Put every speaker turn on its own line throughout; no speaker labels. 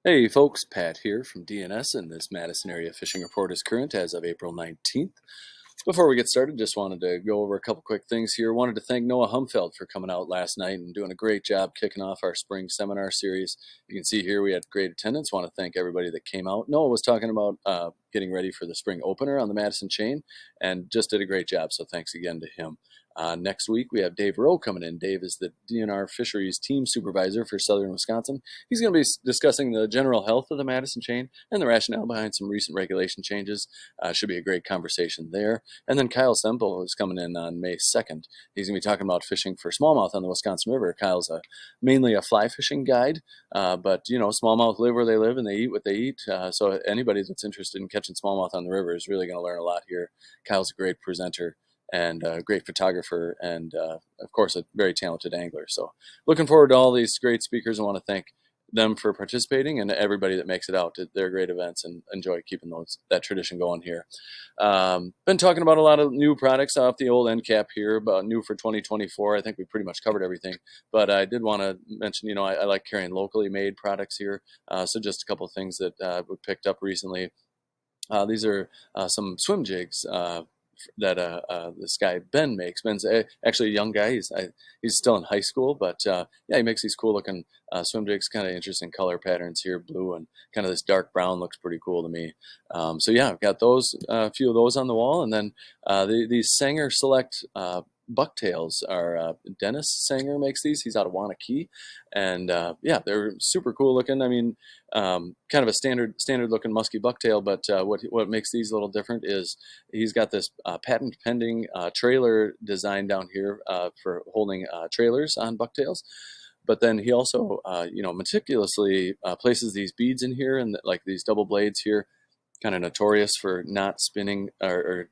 Hey folks, Pat here from DNS, and this Madison area fishing report is current as of April 19th. Before we get started, just wanted to go over a couple quick things here. Wanted to thank Noah Humfeld for coming out last night and doing a great job kicking off our spring seminar series. You can see here we had great attendance. Want to thank everybody that came out. Noah was talking about getting ready for the spring opener on the Madison chain and just did a great job, so thanks again to him. Next week, we have Dave Rowe coming in. Dave is the DNR Fisheries Team Supervisor for Southern Wisconsin. He's going to be discussing the general health of the Madison chain and the rationale behind some recent regulation changes. Should be a great conversation there. And then Kyle Semple is coming in on May 2nd. He's going to be talking about fishing for smallmouth on the Wisconsin River. Kyle's mainly a fly fishing guide, but smallmouth live where they live and they eat what they eat. So anybody that's interested in catching smallmouth on the river is really going to learn a lot here. Kyle's a great presenter and a great photographer, and of course a very talented angler. So looking forward to all these great speakers. I want to thank them for participating and everybody that makes it out to their great events, and enjoy keeping that tradition going here. Been talking about a lot of new products off the old end cap here, about new for 2024. I think we pretty much covered everything, but I did want to mention, I like carrying locally made products here. So just a couple of things that we picked up recently. These are some swim jigs that this guy Ben makes. Ben's actually a young guy. He's still in high school, but yeah, he makes these cool looking swim jigs. Kind of interesting color patterns here, blue and kind of this dark brown looks pretty cool to me. So yeah, I've got those, a few of those on the wall, and then these Sanger Select bucktails are Dennis Sanger makes these. He's out of Wanakee, and yeah, they're super cool looking. I mean, kind of a standard looking musky bucktail, but what makes these a little different is he's got this patent pending trailer design down here for holding trailers on bucktails. But then he also, meticulously places these beads in here, and like these double blades here, kind of notorious for not spinning, or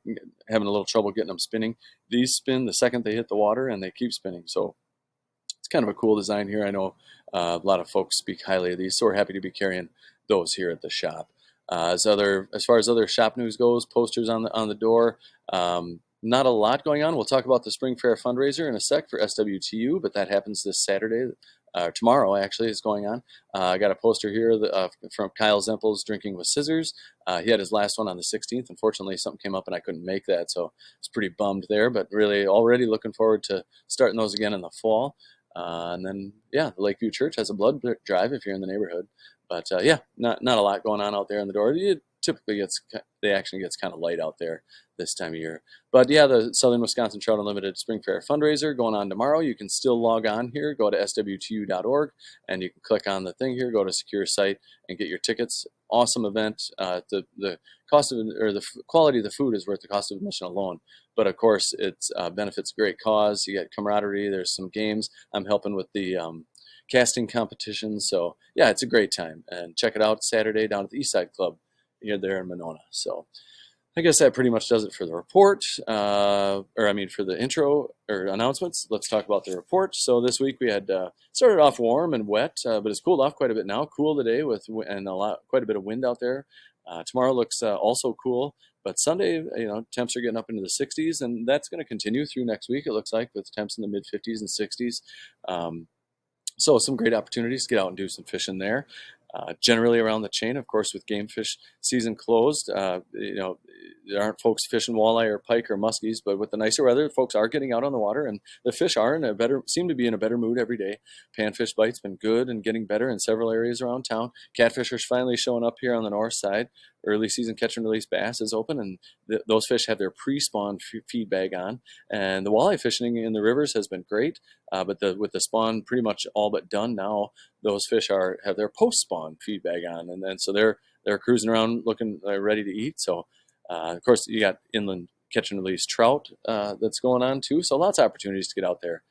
having a little trouble getting them spinning. These spin the second they hit the water, and they keep spinning. So it's kind of a cool design here. I know a lot of folks speak highly of these, so we're happy to be carrying those here at the shop. As far as other shop news goes, posters on the door. Not a lot going on. We'll talk about the Spring Fair fundraiser in a sec for SWTU, but that happens this Saturday. Tomorrow actually is going on. I got a poster here from Kyle Zempel's Drinking with Scissors. He had his last one on the 16th. Unfortunately, something came up and I couldn't make that, so it's pretty bummed there. But really, already looking forward to starting those again in the fall. And then, yeah, the Lakeview Church has a blood drive if you're in the neighborhood. But yeah, not a lot going on out there in the door. It typically the action gets kind of light out there this time of year. But yeah, the Southern Wisconsin Trout Unlimited Spring Fair fundraiser going on tomorrow. You can still log on here, go to swtu.org, and you can click on the thing here, go to secure site, and get your tickets. Awesome event. The cost of, or the quality of the food is worth the cost of admission alone. But of course, it benefits a great cause. You get camaraderie. There's some games. I'm helping with the casting competition. So yeah, it's a great time. And check it out Saturday down at the Eastside Club here there in Monona. So I guess that pretty much does it for the report, for the intro or announcements. Let's talk about the report. So this week we had started off warm and wet, but it's cooled off quite a bit now. Cool today and quite a bit of wind out there. Tomorrow looks also cool, but Sunday, temps are getting up into the 60s, and that's going to continue through next week. It looks like with temps in the mid 50s and 60s. So some great opportunities to get out and do some fishing there. Generally around the chain, of course, with game fish season closed, there aren't folks fishing walleye or pike or muskies, but with the nicer weather, folks are getting out on the water, and the fish seem to be in a better mood every day. Panfish bite's been good and getting better in several areas around town. Catfish are finally showing up here on the north side. Early season catch and release bass is open, and those fish have their pre-spawn feed bag on. And the walleye fishing in the rivers has been great, but with the spawn pretty much all but done now, those fish have their post-spawn feed bag on, and then so they're cruising around looking ready to eat. So of course you got inland catch and release trout that's going on too. So lots of opportunities to get out there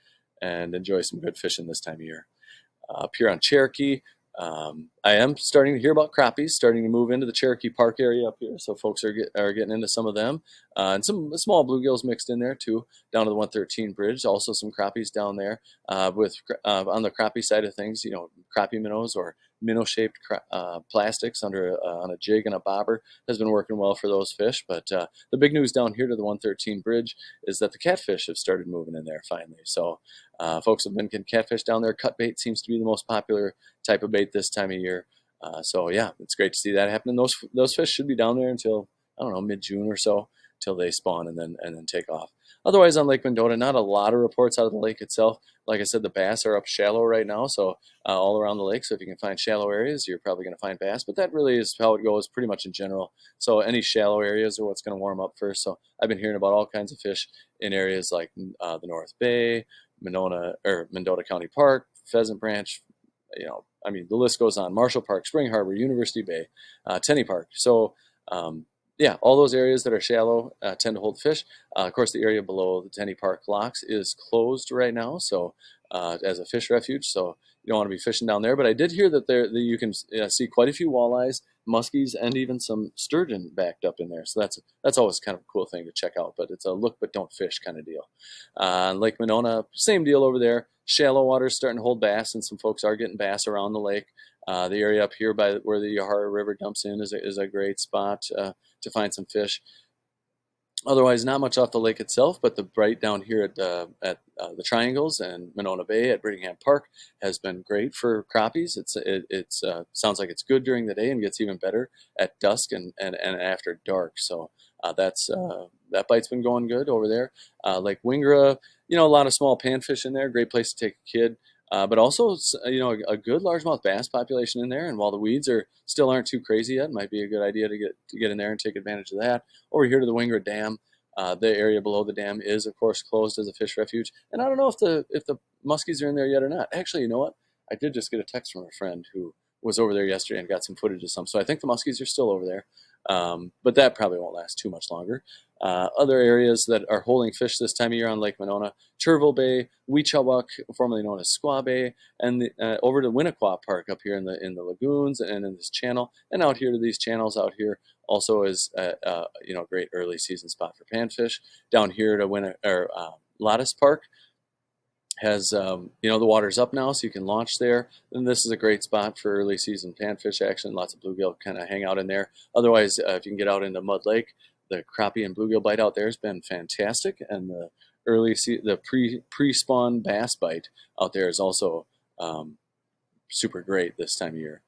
and enjoy some good fishing this time of year. Up here on Cherokee, I am starting to hear about crappies starting to move into the Cherokee Park area up here, so folks are getting into some of them, and some small bluegills mixed in there too. Down to the 113 bridge, also some crappies down there. On the crappie side of things, crappie minnows or minnow-shaped plastics on a jig and a bobber has been working well for those fish. But the big news down here to the 113 bridge is that the catfish have started moving in there finally. So folks have been getting catfish down there. Cut bait seems to be the most popular type of bait this time of year. So yeah, it's great to see that happening. Those fish should be down there until, I don't know, mid-June or so, till they spawn and then take off. Otherwise, on Lake Mendota, not a lot of reports out of the lake itself. Like I said, the bass are up shallow right now, so all around the lake. So if you can find shallow areas, you're probably going to find bass. But that really is how it goes pretty much in general. So any shallow areas are what's going to warm up first. So I've been hearing about all kinds of fish in areas like the North Bay, Mendota County Park, Pheasant Branch. I mean, the list goes on. Marshall Park, Spring Harbor, University Bay, Tenney Park. So, yeah, all those areas that are shallow tend to hold fish. Of course, the area below the Tenney Park locks is closed right now, so as a fish refuge. So you don't want to be fishing down there. But I did hear that that you can see quite a few walleyes, muskies, and even some sturgeon backed up in there. So that's always kind of a cool thing to check out. But it's a look but don't fish kind of deal. Lake Monona, same deal over there. Shallow water is starting to hold bass, and some folks are getting bass around the lake. The area up here by where the Yahara River dumps in is a great spot to find some fish. Otherwise, not much off the lake itself, but the bright down here at the Triangles and Monona Bay at Brittingham Park has been great for crappies. It sounds like it's good during the day and gets even better at dusk and after dark. So that bite's been going good over there. Lake Wingra, a lot of small panfish in there. Great place to take a kid. But also, a good largemouth bass population in there. And while the weeds still aren't too crazy yet, it might be a good idea to get in there and take advantage of that. Over here to the Wingra Dam, the area below the dam is, of course, closed as a fish refuge. And I don't know if the muskies are in there yet or not. Actually, you know what? I did just get a text from a friend who was over there yesterday and got some footage of some. So I think the muskies are still over there. But that probably won't last too much longer. Other areas that are holding fish this time of year on Lake Monona: Cherville Bay, Weechawuk, formerly known as Squaw Bay, and over to Winnequa Park up here in the lagoons and in this channel, and out here to these channels out here also is a great early season spot for panfish. Down here to Lattice Park has the water's up now, so you can launch there. And this is a great spot for early season panfish action. Lots of bluegill kind of hang out in there. Otherwise, if you can get out into Mud Lake, the crappie and bluegill bite out there has been fantastic, and the pre-spawn bass bite out there is also super great this time of year.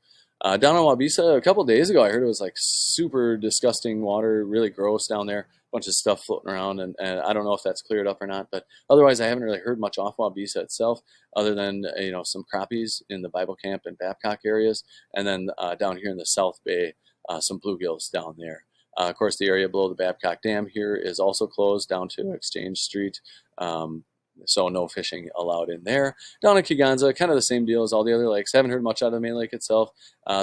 Down on Wabisa a couple days ago, I heard it was like super disgusting water, really gross down there. Bunch of stuff floating around, and I don't know if that's cleared up or not. But otherwise, I haven't really heard much off Wabisa itself, other than some crappies in the Bible Camp and Babcock areas, and then down here in the South Bay, some bluegills down there. Of course, the area below the Babcock Dam here is also closed down to Exchange Street. So no fishing allowed in there. Down in Kegonsa, kind of the same deal as all the other lakes. Haven't heard much out of the main lake itself.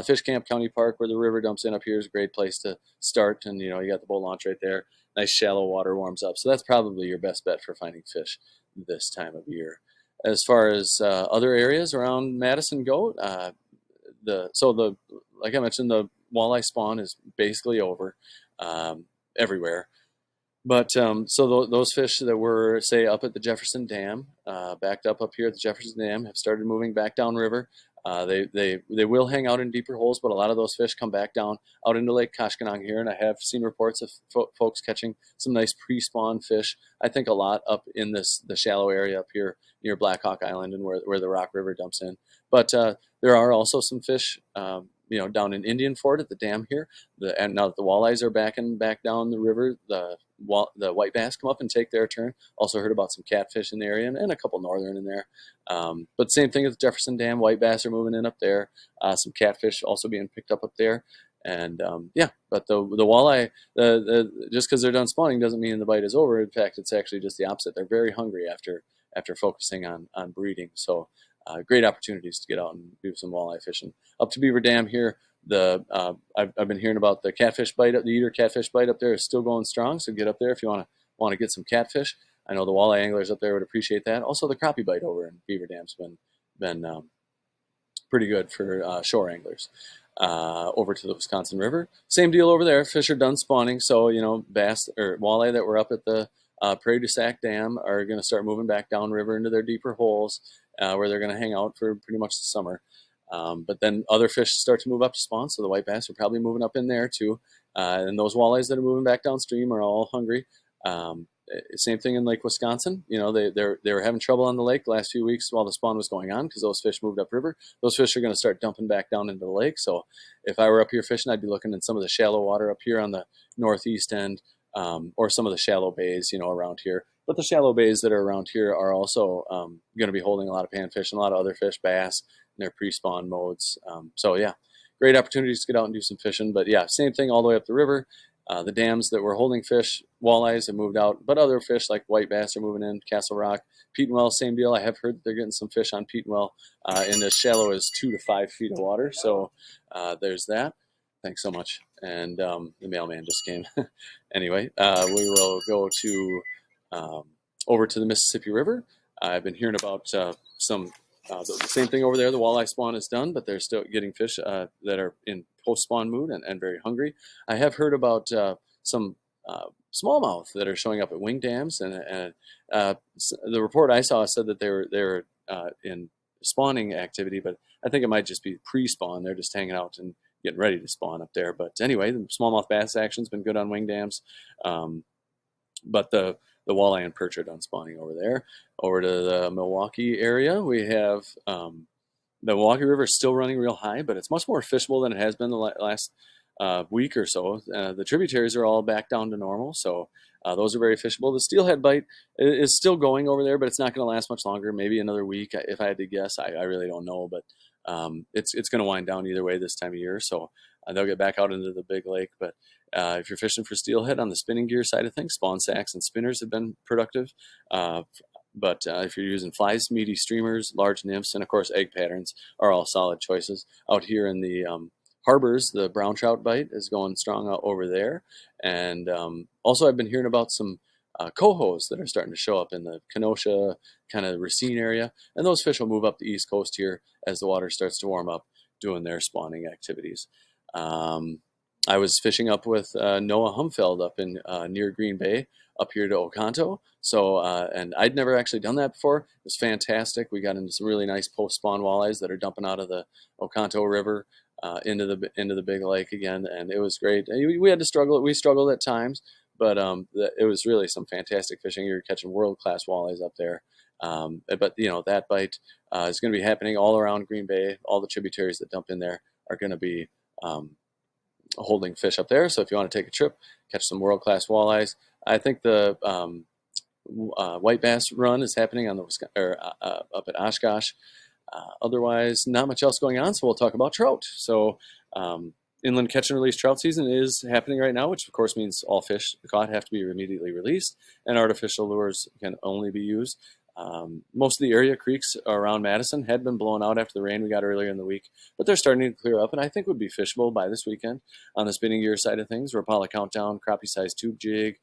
Fish Camp County Park, where the river dumps in up here, is a great place to start. And you got the boat launch right there. Nice shallow water warms up. So that's probably your best bet for finding fish this time of year. As far as other areas around Madison go, like I mentioned, the walleye spawn is basically over everywhere. But those fish that were, say, up at the Jefferson Dam, backed up here at the Jefferson Dam, have started moving back downriver. They will hang out in deeper holes, but a lot of those fish come back down out into Lake Koshkonong here, and I have seen reports of folks catching some nice pre-spawn fish. I think a lot up in the shallow area up here near Black Hawk Island and where the Rock River dumps in. But there are also some fish, down in Indian Fort at the dam here. And now that the walleyes are backing back down the river, the white bass come up and take their turn. Also heard about some catfish in the area and a couple northern in there. But same thing at the Jefferson Dam. White bass are moving in up there. Some catfish also being picked up there. And but the walleye, just because they're done spawning doesn't mean the bite is over. In fact, it's actually just the opposite. They're very hungry after focusing on breeding. So great opportunities to get out and do some walleye fishing. Up to Beaver Dam here, I've been hearing about the catfish bite, the eater catfish bite up there is still going strong. So get up there if you want to get some catfish. I know the walleye anglers up there would appreciate that. Also, the crappie bite over in Beaver Dam's been pretty good for shore anglers. Over to the Wisconsin River, same deal over there. Fish are done spawning, so bass or walleye that were up at the Prairie du Sac Dam are going to start moving back downriver into their deeper holes, where they're going to hang out for pretty much the summer. But then other fish start to move up to spawn, so the white bass are probably moving up in there too. And those walleyes that are moving back downstream are all hungry. Same thing in Lake Wisconsin. You know, they were having trouble on the lake the last few weeks while the spawn was going on because those fish moved upriver. Those fish are going to start dumping back down into the lake. So if I were up here fishing, I'd be looking in some of the shallow water up here on the northeast end, or some of the shallow bays, you know, around here. But the shallow bays that are around here are also going to be holding a lot of panfish and a lot of other fish, bass, in their pre-spawn modes. So yeah, great opportunities to get out and do some fishing. But yeah, same thing all the way up the river. The dams that were holding fish, walleyes, have moved out, but other fish like white bass are moving in. Castle Rock, Petenwell, same deal. I have heard that they're getting some fish on Petenwell in as shallow as 2 to 5 feet of water. So there's that. Thanks so much. And the mailman just came. Anyway, we will go to over to the Mississippi River. I've been hearing about some the same thing over there. The walleye spawn is done, but they're still getting fish that are in post-spawn mood and very hungry. I have heard about some smallmouth that are showing up at wing dams, and the report I saw said that they were in spawning activity, but I think it might just be pre-spawn. They're just hanging out and getting ready to spawn up there. But anyway, the smallmouth bass action's been good on wing dams, but the walleye and perch are done spawning over there. Over to the Milwaukee area, we have the Milwaukee River is still running real high, but it's much more fishable than it has been the last week or so. The tributaries are all back down to normal, so those are very fishable. The steelhead bite is still going over there, but it's not going to last much longer. Maybe another week, if I had to guess. I really don't know, but it's going to wind down either way this time of year, so they'll get back out into the big lake. But if you're fishing for steelhead on the spinning gear side of things, spawn sacks and spinners have been productive. But if you're using flies, meaty streamers, large nymphs, and of course egg patterns are all solid choices. Out here in the harbors, the brown trout bite is going strong out over there. And also I've been hearing about some cohos that are starting to show up in the Kenosha, kind of Racine area. And those fish will move up the East Coast here as the water starts to warm up, doing their spawning activities. I was fishing up with Noah Humfeld up in near Green Bay, up here to Oconto. So, and I'd never actually done that before. It was fantastic. We got into some really nice post-spawn walleyes that are dumping out of the Oconto River into the big lake again, and it was great. We had to struggle. We struggled at times, but it was really some fantastic fishing. You're catching world-class walleyes up there. But you know, that bite is going to be happening all around Green Bay. All the tributaries that dump in there are going to be holding fish up there. So if you want to take a trip, catch some world-class walleyes. I think the white bass run is happening on the up at Oshkosh. Otherwise, not much else going on, so we'll talk about trout. So inland catch and release trout season is happening right now, which of course means all fish caught have to be immediately released, and artificial lures can only be used. Most of the area creeks around Madison had been blown out after the rain we got earlier in the week, but they're starting to clear up, and I think would be fishable by this weekend. On the spinning gear side of things, Rapala Countdown, crappie-sized tube jig,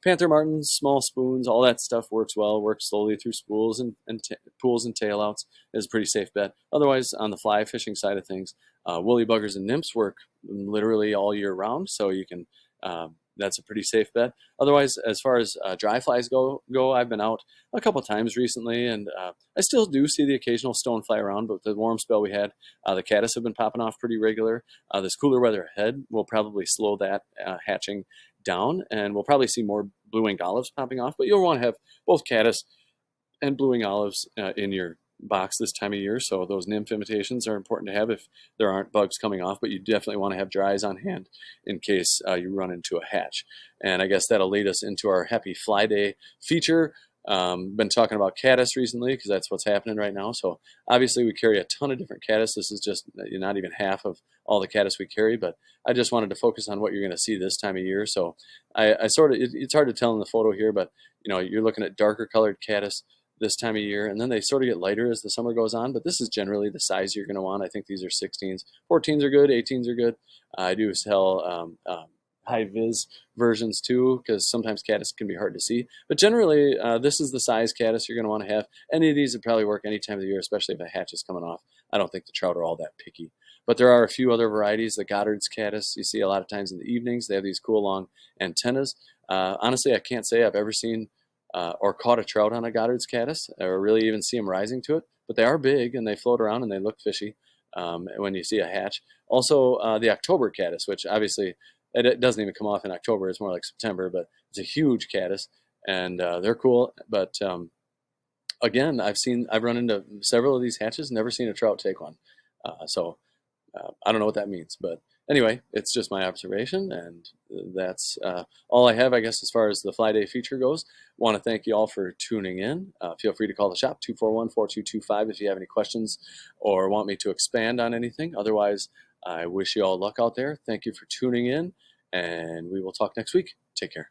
Panther Martins, small spoons, all that stuff works well, works slowly through spools and pools and tailouts is a pretty safe bet. Otherwise, on the fly fishing side of things, woolly buggers and nymphs work literally all year round, so you can that's a pretty safe bet. Otherwise, as far as dry flies go, I've been out a couple times recently, and I still do see the occasional stonefly around, but the warm spell we had, the caddis have been popping off pretty regular. This cooler weather ahead will probably slow that hatching down, and we'll probably see more blue-winged olives popping off, but you'll want to have both caddis and blue-winged olives in your box this time of year, so those nymph imitations are important to have if there aren't bugs coming off, but you definitely want to have dries on hand in case you run into a hatch. And I guess that'll lead us into our Happy Fly Day feature. Been talking about caddis recently because that's what's happening right now. So obviously we carry a ton of different caddis. This is just not even half of all the caddis we carry, but I just wanted to focus on what you're going to see this time of year. So I sort of, it's hard to tell in the photo here, but you know, you're looking at darker colored caddis this time of year, and then they sort of get lighter as the summer goes on, but this is generally the size you're going to want. I think these are 16s. 14s are good, 18s are good. I do sell high-vis versions too, because sometimes caddis can be hard to see, but generally this is the size caddis you're going to want to have. Any of these would probably work any time of the year, especially if a hatch is coming off. I don't think the trout are all that picky, but there are a few other varieties. The Goddard's caddis you see a lot of times in the evenings. They have these cool long antennas. Honestly, I can't say I've ever seen or caught a trout on a Goddard's caddis, or really even see them rising to it. But they are big, and they float around, and they look fishy when you see a hatch. Also, the October caddis, which obviously it doesn't even come off in October. It's more like September, but it's a huge caddis. and they're cool. But again, I've run into several of these hatches, never seen a trout take one. So I don't know what that means, but anyway, it's just my observation, and that's all I have, I guess, as far as the Fly Day feature goes. Want to thank you all for tuning in. Feel free to call the shop 241-4225 if you have any questions or want me to expand on anything. Otherwise, I wish you all luck out there. Thank you for tuning in, and we will talk next week. Take care.